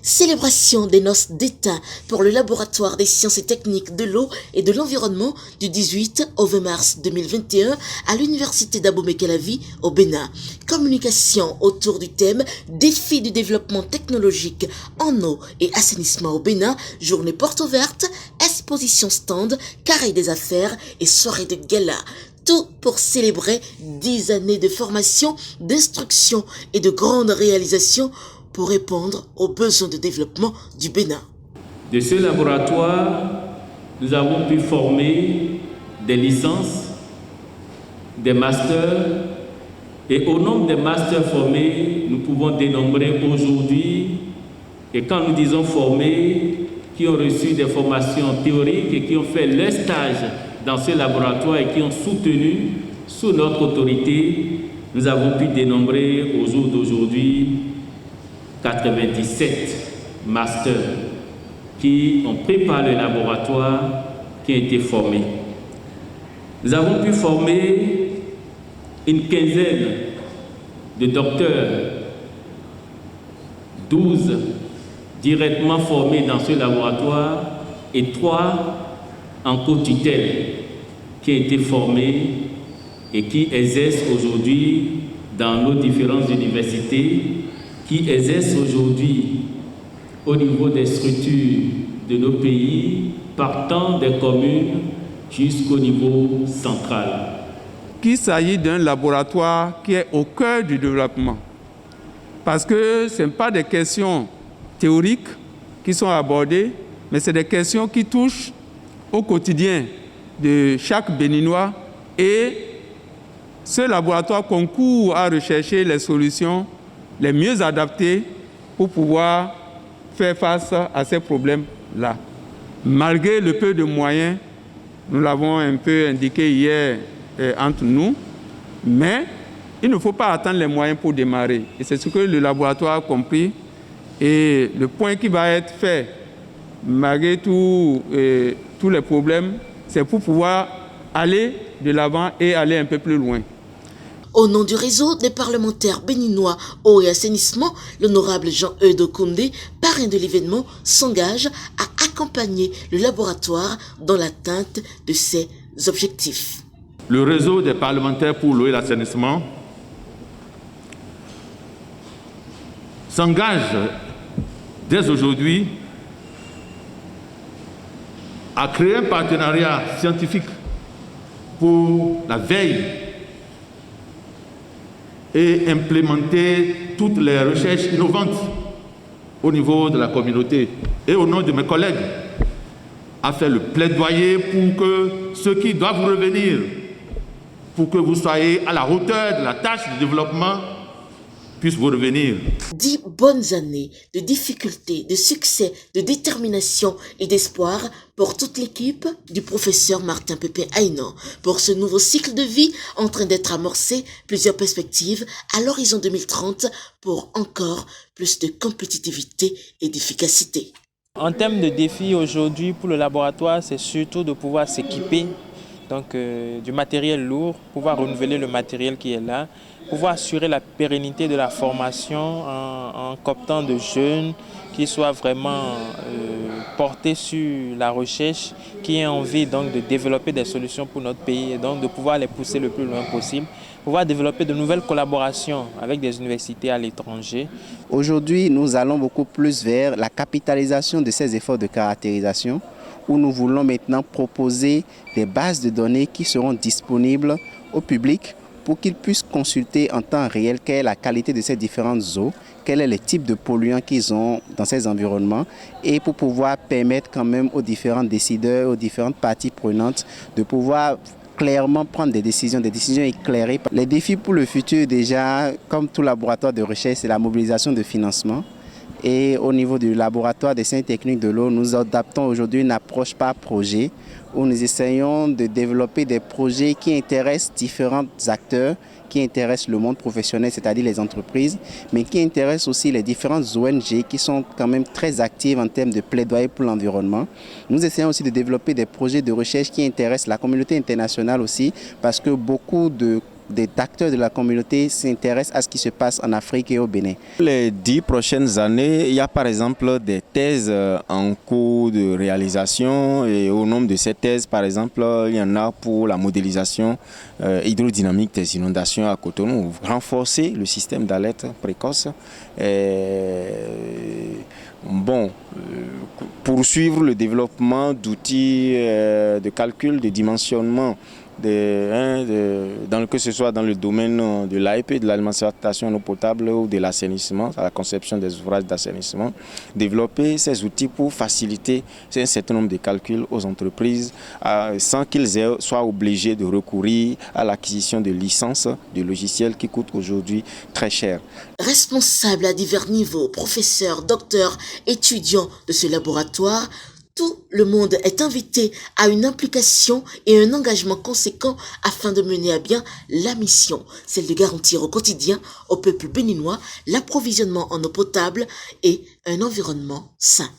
Célébration des noces d'État pour le laboratoire des sciences et techniques de l'eau et de l'environnement du 18 au 20 mars 2021 à l'université d'Abomey-Calavi au Bénin. Communication autour du thème Défis du développement technologique en eau et assainissement au Bénin, journée porte ouverte, exposition stand, carré des affaires et soirée de gala. Tout pour célébrer 10 années de formation, d'instruction et de grandes réalisations pour répondre aux besoins de développement du Bénin. De ce laboratoire, nous avons pu former des licences, des masters, et au nombre des masters formés, nous pouvons dénombrer aujourd'hui, et quand nous disons formés, qui ont reçu des formations théoriques et qui ont fait leur stage dans ce laboratoire et qui ont soutenu sous notre autorité, nous avons pu dénombrer au jour d'aujourd'hui 97 masters qui ont pris par le laboratoire, qui ont été formés. Nous avons pu former une quinzaine de docteurs, 12 directement formés dans ce laboratoire et 3 en co-tutelle qui ont été formés et qui exercent aujourd'hui dans nos différentes universités, qui exercent aujourd'hui au niveau des structures de nos pays, partant des communes jusqu'au niveau central. Il s'agit d'un laboratoire qui est au cœur du développement. Parce que ce ne sont pas des questions théoriques qui sont abordées, mais c'est des questions qui touchent au quotidien de chaque Béninois. Et ce laboratoire concourt à rechercher les solutions les mieux adaptées pour pouvoir faire face à ces problèmes-là. Malgré le peu de moyens, nous l'avons un peu indiqué hier entre nous, mais il ne faut pas attendre les moyens pour démarrer. Et c'est ce que le laboratoire a compris. Et le point qui va être fait, malgré tous les problèmes, c'est pour pouvoir aller de l'avant et aller un peu plus loin. Au nom du réseau des parlementaires béninois eau et assainissement, l'honorable Jean-Eudes Koundé, parrain de l'événement, s'engage à accompagner le laboratoire dans l'atteinte de ses objectifs. Le réseau des parlementaires pour l'eau et l'assainissement s'engage dès aujourd'hui à créer un partenariat scientifique pour la veille et implémenter toutes les recherches innovantes au niveau de la communauté. Et au nom de mes collègues, à faire le plaidoyer pour que ceux qui doivent revenir, pour que vous soyez à la hauteur de la tâche de développement, puissent vous revenir. 10 bonnes années de difficultés, de succès, de détermination et d'espoir pour toute l'équipe du professeur Martin Pépin Aynan. Pour ce nouveau cycle de vie en train d'être amorcé, plusieurs perspectives à l'horizon 2030 pour encore plus de compétitivité et d'efficacité. En termes de défis aujourd'hui pour le laboratoire, c'est surtout de pouvoir s'équiper du matériel lourd, pouvoir renouveler le matériel qui est là, pouvoir assurer la pérennité de la formation en cooptant de jeunes qui soient vraiment portés sur la recherche, qui aient envie donc de développer des solutions pour notre pays et donc de pouvoir les pousser le plus loin possible, pouvoir développer de nouvelles collaborations avec des universités à l'étranger. Aujourd'hui, nous allons beaucoup plus vers la capitalisation de ces efforts de caractérisation, où nous voulons maintenant proposer des bases de données qui seront disponibles au public pour qu'ils puissent consulter en temps réel quelle est la qualité de ces différentes eaux, quels sont les types de polluants qu'ils ont dans ces environnements et pour pouvoir permettre quand même aux différents décideurs, aux différentes parties prenantes de pouvoir clairement prendre des décisions éclairées. Les défis pour le futur déjà, comme tout laboratoire de recherche, c'est la mobilisation de financement. Et au niveau du laboratoire des sciences techniques de l'eau, nous adaptons aujourd'hui une approche par projet où nous essayons de développer des projets qui intéressent différents acteurs, qui intéressent le monde professionnel, c'est-à-dire les entreprises, mais qui intéressent aussi les différentes ONG qui sont quand même très actives en termes de plaidoyer pour l'environnement. Nous essayons aussi de développer des projets de recherche qui intéressent la communauté internationale aussi, parce que beaucoup de d'acteurs de la communauté s'intéressent à ce qui se passe en Afrique et au Bénin. Les 10 prochaines années, il y a par exemple des thèses en cours de réalisation et au nombre de ces thèses, par exemple, il y en a pour la modélisation hydrodynamique des inondations à Cotonou, renforcer le système d'alerte précoce. Poursuivre le développement d'outils de calcul, de dimensionnement, que ce soit dans le domaine de l'AEP, de l'alimentation en eau potable ou de l'assainissement, à la conception des ouvrages d'assainissement, développer ces outils pour faciliter un certain nombre de calculs aux entreprises sans qu'ils soient obligés de recourir à l'acquisition de licences de logiciels qui coûtent aujourd'hui très cher. Responsables à divers niveaux, professeurs, docteurs, étudiants de ce laboratoire, tout le monde est invité à une implication et un engagement conséquent afin de mener à bien la mission, celle de garantir au quotidien au peuple béninois l'approvisionnement en eau potable et un environnement sain.